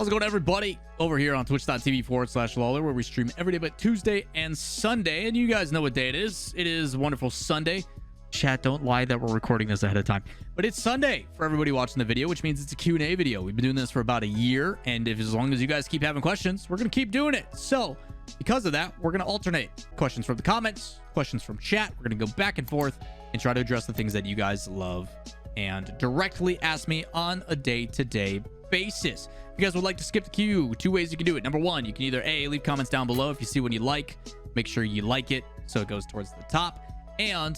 How's it going, everybody? Over here on twitch.tv/Lawler, where we stream every day but Tuesday and Sunday. And you guys know what day it is. It is Wonderful Sunday. Chat, don't lie that we're recording this ahead of time. But it's Sunday for everybody watching the video, which means it's a Q&A video. We've been doing this for about a year. And if as long as you guys keep having questions, we're going to keep doing it. So because of that, we're going to alternate questions from the comments, questions from chat. We're going to go back and forth and try to address the things that you guys love and directly ask me on a day-to-day basis. If you guys would like to skip the queue, two ways you can do it. Number one, you can either A, leave comments down below if you see one you like. Make sure you like it so it goes towards the top. And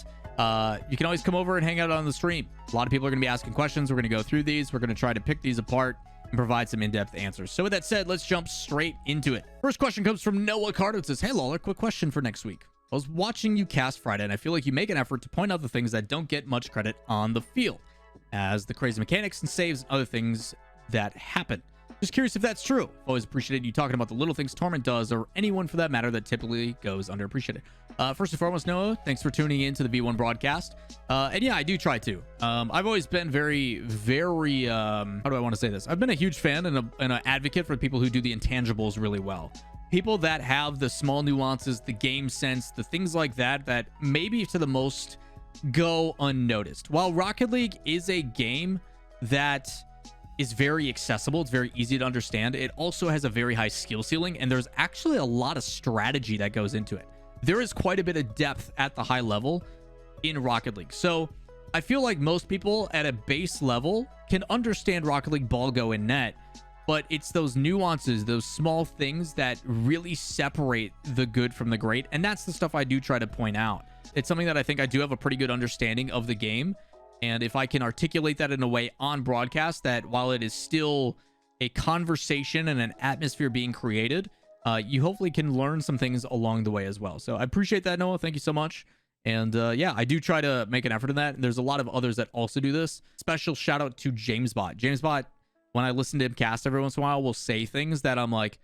you can always come over and hang out on the stream. A lot of people are going to be asking questions. We're going to go through these. We're going to try to pick these apart and provide some in-depth answers. So with that said, let's jump straight into it. First question comes from Noah Carter. It says, hey, Lawler, quick question for next week. I was watching you cast Friday, and I feel like you make an effort to point out the things that don't get much credit on the field, as the crazy mechanics and saves and other things that happen. Just curious if that's true. Always appreciated you talking about the little things Torment does, or anyone for that matter that typically goes underappreciated. First and foremost, Noah, thanks for tuning in to the V1 broadcast. And yeah, I do try to. I've always been very, how do I want to say this? I've been a huge fan and an advocate for people who do the intangibles really well. People that have the small nuances, the game sense, the things like that, that maybe to the most go unnoticed. While Rocket League is a game that is very accessible, it's very easy to understand, it also has a very high skill ceiling, and there's actually a lot of strategy that goes into it. There is quite a bit of depth at the high level in Rocket League. So I feel like most people at a base level can understand Rocket League ball, go, and net, but it's those nuances, those small things that really separate the good from the great. And that's the stuff I do try to point out. It's something that I think I do have a pretty good understanding of the game. And if I can articulate that in a way on broadcast that while it is still a conversation and an atmosphere being created, you hopefully can learn some things along the way as well. So I appreciate that, Noah. Thank you so much. And yeah, I do try to make an effort in that. And there's a lot of others that also do this. Special shout out to JamesBot. JamesBot, when I listen to him cast every once in a while, will say things that I'm like,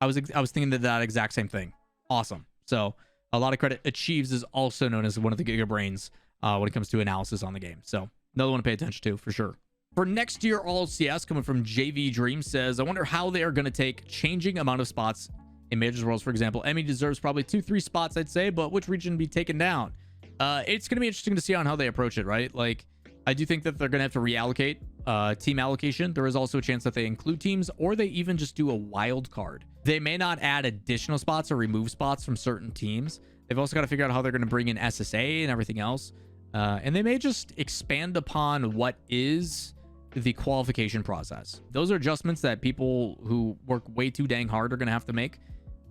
I was thinking that exact same thing. Awesome. So a lot of credit. Achieves is also known as one of the Giga Brains when it comes to analysis on the game. So another one to pay attention to for sure. For next year, RLCS, coming from JV Dream, says, I wonder how they are going to take changing amount of spots in Majors Worlds. For example, Emmy deserves probably 2-3 spots, I'd say, but which region be taken down? It's going to be interesting to see on how they approach it, right? Like, I do think that they're going to have to reallocate team allocation. There is also a chance that they include teams, or they even just do a wild card. They may not add additional spots or remove spots from certain teams. They've also got to figure out how they're going to bring in SSA and everything else. And they may just expand upon what is the qualification process. Those are adjustments that people who work way too dang hard are going to have to make.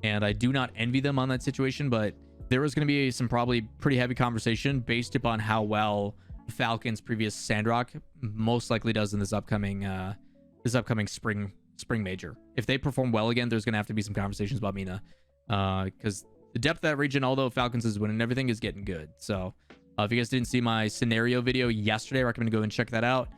And I do not envy them on that situation, but there is going to be some probably pretty heavy conversation based upon how well Falcons' previous Sandrock most likely does in this upcoming spring major. If they perform well again, there's going to have to be some conversations about Mina, because the depth of that region, although Falcons is winning everything, is getting good. So if you guys didn't see my scenario video yesterday, I recommend go and check that out.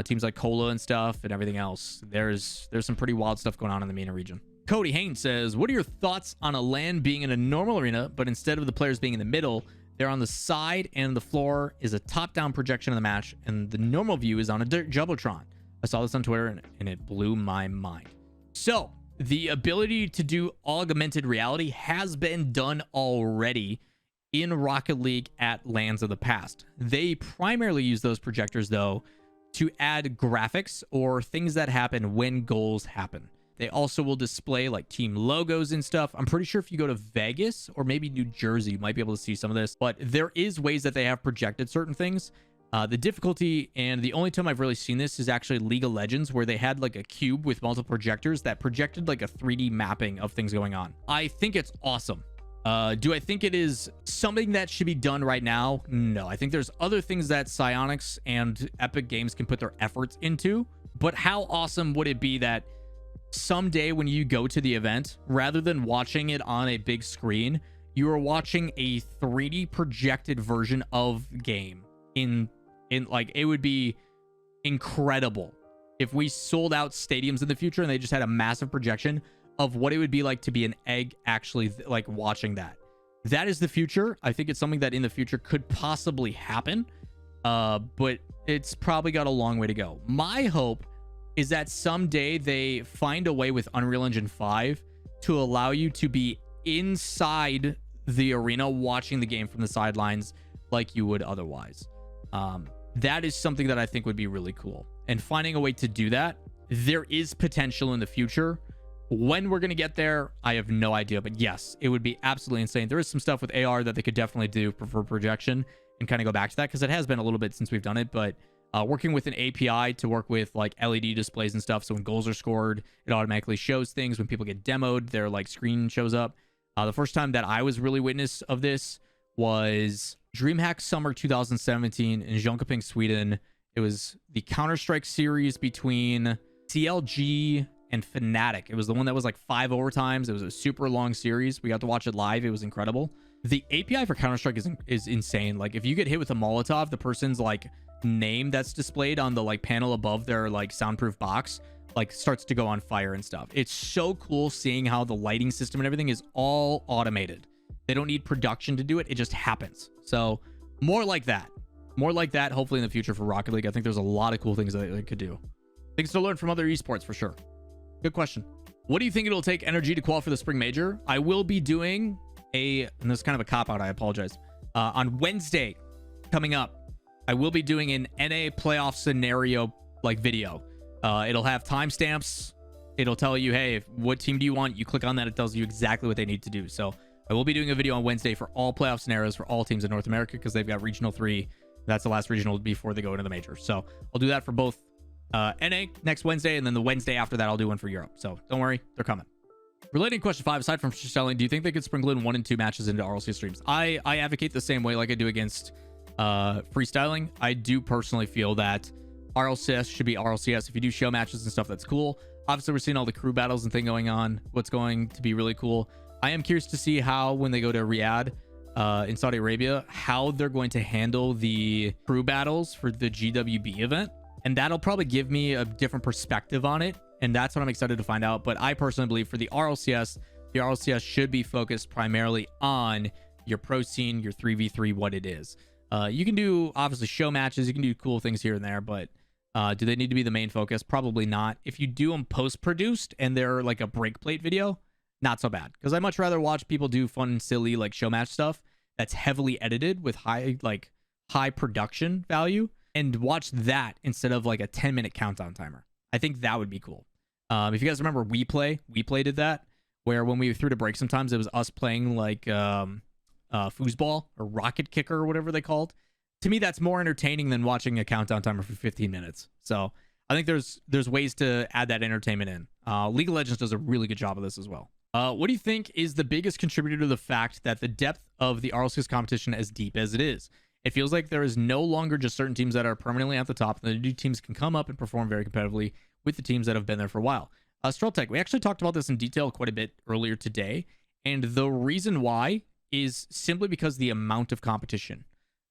Teams like Cola and stuff and everything else. There's some pretty wild stuff going on in the MENA region. Cody Haynes says, what are your thoughts on a LAN being in a normal arena, but instead of the players being in the middle, they're on the side and the floor is a top-down projection of the match, and the normal view is on a Jumbotron? I saw this on Twitter and it blew my mind. So the ability to do augmented reality has been done already in Rocket League at LANs of the past. They primarily use those projectors, though, to add graphics or things that happen when goals happen. They also will display like team logos and stuff. I'm pretty sure if you go to Vegas or maybe New Jersey, you might be able to see some of this, but there is ways that they have projected certain things. The difficulty, and the only time I've really seen this, is actually League of Legends, where they had like a cube with multiple projectors that projected like a 3D mapping of things going on. I think it's awesome. Do I think it is something that should be done right now? No, I think there's other things that Psyonix and Epic Games can put their efforts into, but how awesome would it be that someday when you go to the event, rather than watching it on a big screen, you are watching a 3D projected version of the game in like, it would be incredible if we sold out stadiums in the future and they just had a massive projection of what it would be like to be an egg actually like watching that. That is the future. I think it's something that in the future could possibly happen, but it's probably got a long way to go. My hope is that someday they find a way with Unreal Engine 5 to allow you to be inside the arena watching the game from the sidelines like you would otherwise. That is something that I think would be really cool. And finding a way to do that, there is potential in the future. When we're going to get there, I have no idea. But yes, it would be absolutely insane. There is some stuff with AR that they could definitely do for projection and kind of go back to that, because it has been a little bit since we've done it. But working with an API to work with like LED displays and stuff, so when goals are scored, it automatically shows things. When people get demoed, their like screen shows up. The first time that I was really witness of this was DreamHack Summer 2017 in Jönköping, Sweden. It was the Counter-Strike series between CLG and Fnatic. It was the one that was like 5 overtimes. It was a super long series. We got to watch it live. It was incredible. The API for Counter-Strike is insane. Like if you get hit with a Molotov, the person's like name that's displayed on the like panel above their like soundproof box like starts to go on fire and stuff. It's so cool seeing how the lighting system and everything is all automated. They don't need production to do it. It just happens. So more like that. More like that, hopefully in the future for Rocket League. I think there's a lot of cool things that they could do. Things to learn from other esports for sure. Good question. What do you think it'll take NRG to qualify for the Spring Major? I will be doing and this is kind of a cop-out, I apologize. On Wednesday, coming up, I will be doing an NA playoff scenario like video. It'll have timestamps. It'll tell you, hey, what team do you want? You click on that, it tells you exactly what they need to do. So I will be doing a video on Wednesday for all playoff scenarios for all teams in North America, because they've got Regional 3. That's the last regional before they go into the major. So I'll do that for both NA next Wednesday, and then the Wednesday after that, I'll do one for Europe. So don't worry, they're coming. Relating to question 5, aside from selling, do you think they could sprinkle in 1 and 2 matches into RLCS streams? I advocate the same way like I do against freestyling. I do personally feel that RLCS should be RLCS. If you do show matches and stuff, that's cool. Obviously, we're seeing all the crew battles and thing going on. What's going to be really cool. I am curious to see how, when they go to Riyadh in Saudi Arabia, how they're going to handle the crew battles for the GWB event. And that'll probably give me a different perspective on it. And that's what I'm excited to find out. But I personally believe for the RLCS should be focused primarily on your pro scene, your 3v3, what it is. You can do, obviously, show matches. You can do cool things here and there. But do they need to be the main focus? Probably not. If you do them post-produced and they're like a breakplate video, not so bad. Because I much rather watch people do fun and silly like show match stuff that's heavily edited with high production value, and watch that instead of like a 10-minute countdown timer. I think that would be cool. If you guys remember WePlay did that, where when we threw to break, sometimes it was us playing like foosball or rocket kicker or whatever they called. To me, that's more entertaining than watching a countdown timer for 15 minutes. So I think there's ways to add that entertainment in. League of Legends does a really good job of this as well. What do you think is the biggest contributor to the fact that the depth of the RLCS competition as deep as it is? It feels like there is no longer just certain teams that are permanently at the top, and the new teams can come up and perform very competitively with the teams that have been there for a while. Streltech, we actually talked about this in detail quite a bit earlier today, and the reason why is simply because the amount of competition.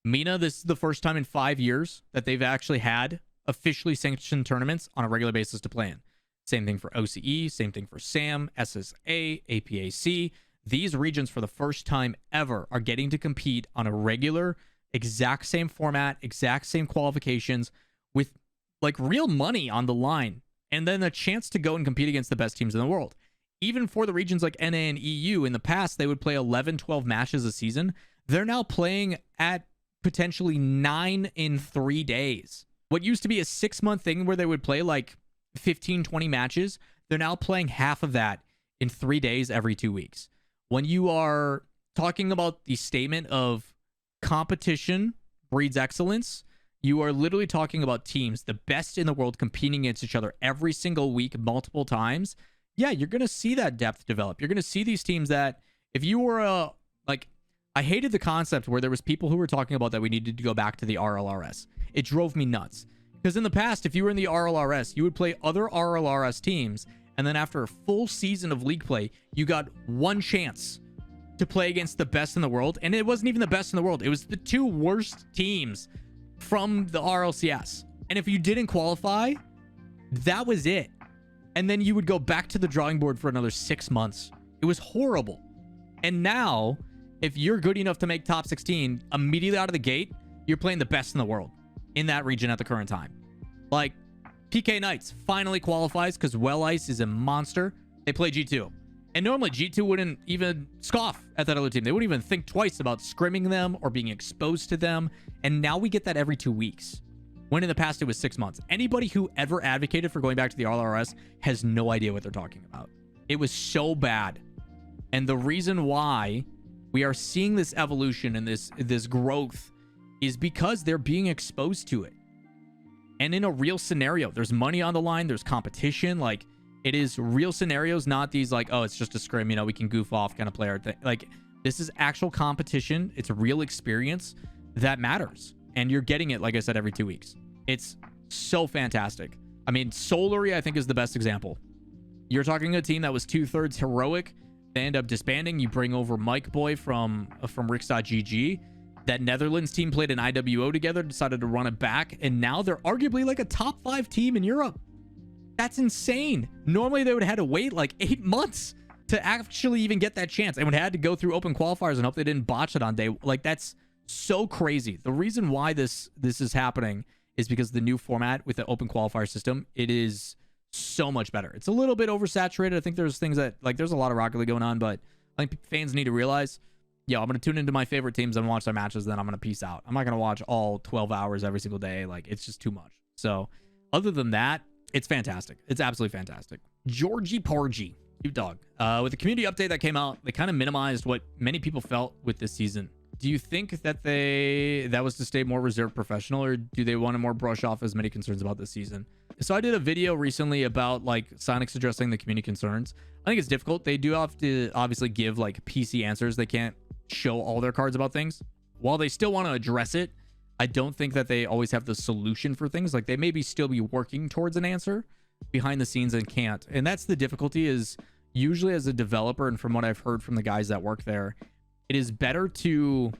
MENA, this is the first time in 5 years that they've actually had officially sanctioned tournaments on a regular basis to play in. Same thing for OCE, same thing for SAM, SSA, APAC. These regions, for the first time ever, are getting to compete on a regular, exact same format, exact same qualifications, with like real money on the line, and then a chance to go and compete against the best teams in the world. Even for the regions like NA and EU, in the past, they would play 11, 12 matches a season. They're now playing at potentially 9 in 3 days. What used to be a 6-month thing where they would play like 15, 20 matches, they're now playing half of that in 3 days every 2 weeks. When you are talking about the statement of competition breeds excellence, you are literally talking about teams, the best in the world, competing against each other every single week, multiple times. Yeah, you're going to see that depth develop. You're going to see these teams that, if you were I hated the concept where there was people who were talking about that we needed to go back to the RLRS. It drove me nuts. Because in the past, if you were in the RLRS, you would play other RLRS teams, and then after a full season of league play, you got one chance to play against the best in the world. And it wasn't even the best in the world. It was the 2 worst teams from the RLCS. And if you didn't qualify, that was it. And then you would go back to the drawing board for another 6 months. It was horrible. And now, if you're good enough to make top 16, immediately out of the gate, you're playing the best in the world in that region at the current time. Like, PK Knights finally qualifies because Well Ice is a monster. They play G2. And normally G2 wouldn't even scoff at that other team. They wouldn't even think twice about scrimming them or being exposed to them. And now we get that every 2 weeks. When in the past it was 6 months. Anybody who ever advocated for going back to the RLCS has no idea what they're talking about. It was so bad. And the reason why we are seeing this evolution and this growth is because they're being exposed to it. And in a real scenario, there's money on the line, there's competition. Like, it is real scenarios, not these like, oh, it's just a scrim, you know, we can goof off kind of player thing. Like, this is actual competition. It's a real experience that matters. And you're getting it, like I said, every 2 weeks. It's so fantastic. I mean, Solary, I think, is the best example. You're talking a team that was 2/3 heroic. They end up disbanding. You bring over Mike Boy from Rix.GG. That Netherlands team played an IWO together, decided to run it back, and now they're arguably like a top 5 team in Europe. That's insane. Normally, they would have had to wait like 8 months to actually even get that chance, and would have had to go through open qualifiers and hope they didn't botch it on day. Like, that's so crazy. The reason why this is happening is because the new format with the open qualifier system, it is so much better. It's a little bit oversaturated. I think there's things that, like, there's a lot of Rocket League going on, but I think fans need to realize, yo, I'm going to tune into my favorite teams and watch their matches, then I'm going to peace out. I'm not going to watch all 12 hours every single day. Like, it's just too much. So other than that, it's fantastic. It's absolutely fantastic. Georgie Porgy, cute dog. With the community update that came out, they kind of minimized what many people felt with this season. Do you think that that was to stay more reserved professional, or do they want to more brush off as many concerns about this season? So I did a video recently about like Sonics addressing the community concerns. I think it's difficult. They do have to obviously give like PC answers. They can't show all their cards about things. While they still want to address it, I don't think that they always have the solution for things. Like, they maybe still be working towards an answer behind the scenes and can't. And that's the difficulty, is usually as a developer, and from what I've heard from the guys that work there, it is better to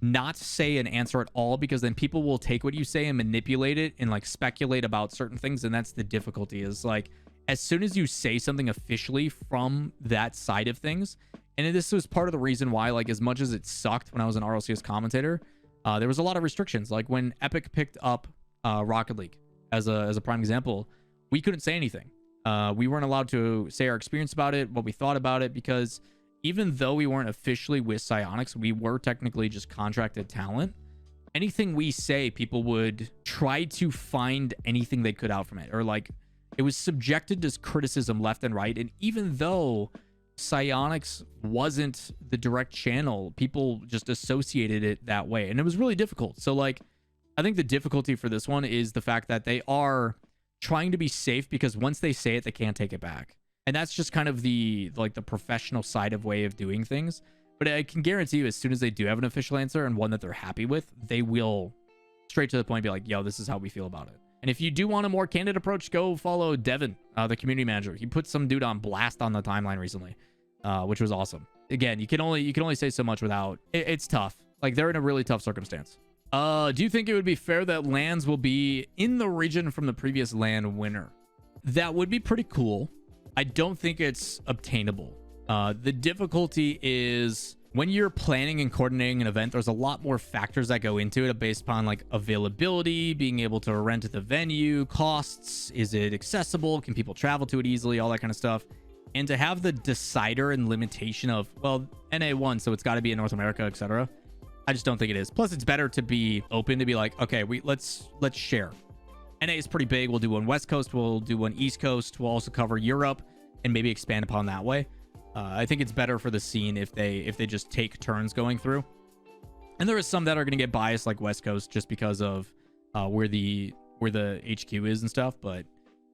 not say an answer at all, because then people will take what you say and manipulate it and like speculate about certain things. And that's the difficulty, is like, as soon as you say something officially from that side of things, and this was part of the reason why, like, as much as it sucked when I was an RLCS commentator, there was a lot of restrictions. Like when Epic picked up Rocket League as a prime example, we couldn't say anything. We weren't allowed to say our experience about it, what we thought about it, because even though we weren't officially with Psyonix, we were technically just contracted talent. Anything we say, people would try to find anything they could out from it, or like, it was subjected to criticism left and right. And even though Psyonix wasn't the direct channel, people just associated it that way, and it was really difficult. So like, I think the difficulty for this one is the fact that they are trying to be safe, because once they say it, they can't take it back. And that's just kind of the professional side of way of doing things. But I can guarantee you, as soon as they do have an official answer and one that they're happy with, they will straight to the point be like, yo, this is how we feel about it. And if you do want a more candid approach, go follow Devin, the community manager. He put some dude on blast on the timeline recently, which was awesome. Again, you can only say so much without. It's tough. Like, they're in a really tough circumstance. Do you think it would be fair that LANs will be in the region from the previous LAN winner? That would be pretty cool. I don't think it's obtainable. The difficulty is when you're planning and coordinating an event, there's a lot more factors that go into it based upon like availability, being able to rent at the venue, costs, is it accessible, can people travel to it easily, all that kind of stuff. And to have the decider and limitation of, well, NA won, so it's got to be in North America, etc. I just don't think it is. Plus, it's better to be open, to be like, okay, let's share. NA is pretty big. We'll do one West Coast. We'll do one East Coast. We'll also cover Europe and maybe expand upon that way. I think it's better for the scene if they just take turns going through. And there is some that are going to get biased, like West Coast, just because of where the HQ is and stuff. But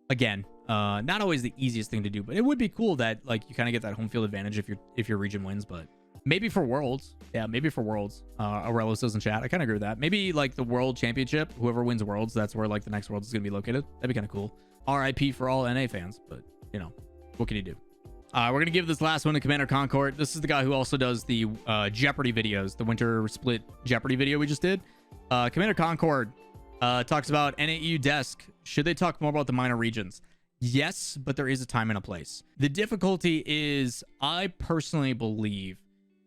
again, not always the easiest thing to do. But it would be cool that like you kind of get that home field advantage if your region wins. But maybe for Worlds, yeah, maybe for Worlds. Aurelio says in chat, I kind of agree with that. Maybe like the World Championship, whoever wins Worlds, that's where like the next Worlds is going to be located. That'd be kind of cool. RIP for all NA fans, but you know, what can you do? We're going to give this last one to Commander Concord. This is the guy who also does the Jeopardy videos, the Winter Split Jeopardy video we just did. Commander Concord talks about NAU desk. Should they talk more about the minor regions? Yes, but there is a time and a place. The difficulty is, I personally believe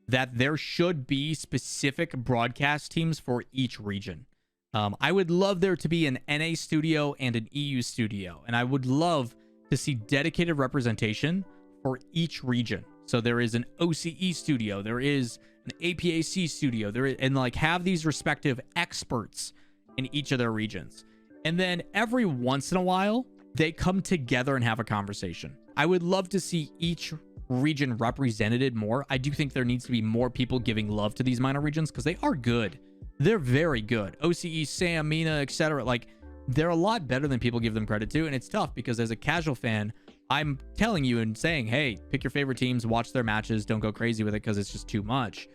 that there should be specific broadcast teams for each region. I would love there to be an NA studio and an EU studio, and I would love to see dedicated representation for each region. So there is an OCE studio, there is an APAC studio, and like have these respective experts in each of their regions. And then every once in a while, they come together and have a conversation. I would love to see each region represented more. I do think there needs to be more people giving love to these minor regions because they are good. They're very good. OCE, SAM, MENA, etc. Like, they're a lot better than people give them credit to. And it's tough because as a casual fan, I'm telling you and saying, hey, pick your favorite teams, watch their matches, don't go crazy with it because it's just too much.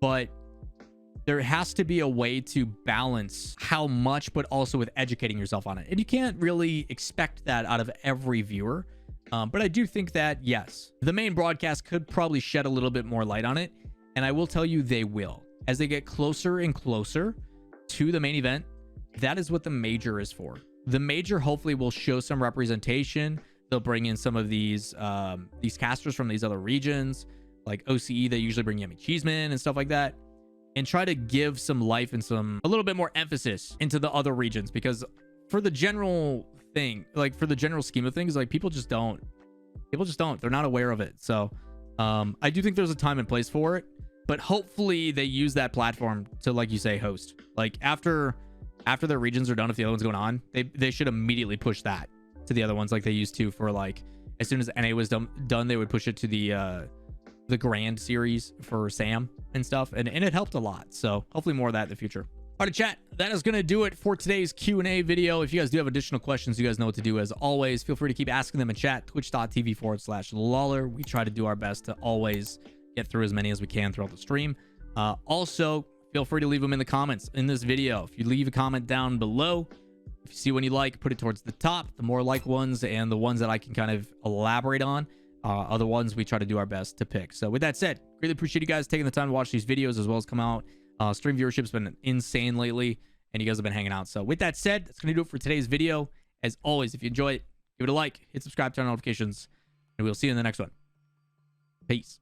But there has to be a way to balance how much, but also with educating yourself on it. And you can't really expect that out of every viewer. But I do think that, yes, the main broadcast could probably shed a little bit more light on it. And I will tell you they will. As they get closer and closer to the main event, that is what the major is for. The major hopefully will show some representation. They'll bring in some of these casters from these other regions. Like OCE, they usually bring Yemi Cheeseman and stuff like that. And try to give some life and a little bit more emphasis into the other regions. Because for the general thing, like for the general scheme of things, like people just don't. They're not aware of it. So I do think there's a time and place for it. But hopefully they use that platform to, like you say, host. Like after their regions are done, if the other one's going on, they should immediately push that to the other ones like they used to for like, as soon as NA was done, they would push it to the Grand Series for Sam and stuff. And it helped a lot. So hopefully more of that in the future. All right, chat, that is going to do it for today's Q&A video. If you guys do have additional questions, you guys know what to do. As always, feel free to keep asking them in chat, twitch.tv/Lawler. We try to do our best to always get through as many as we can throughout the stream. Also, feel free to leave them in the comments in this video. If you leave a comment down below, if you see one you like, put it towards the top. The more like ones and the ones that I can kind of elaborate on are the ones we try to do our best to pick. So with that said, really appreciate you guys taking the time to watch these videos as well as come out. Stream viewership's been insane lately, and you guys have been hanging out. So with that said, that's going to do it for today's video. As always, if you enjoy it, give it a like, hit subscribe, turn on notifications, and we'll see you in the next one. Peace.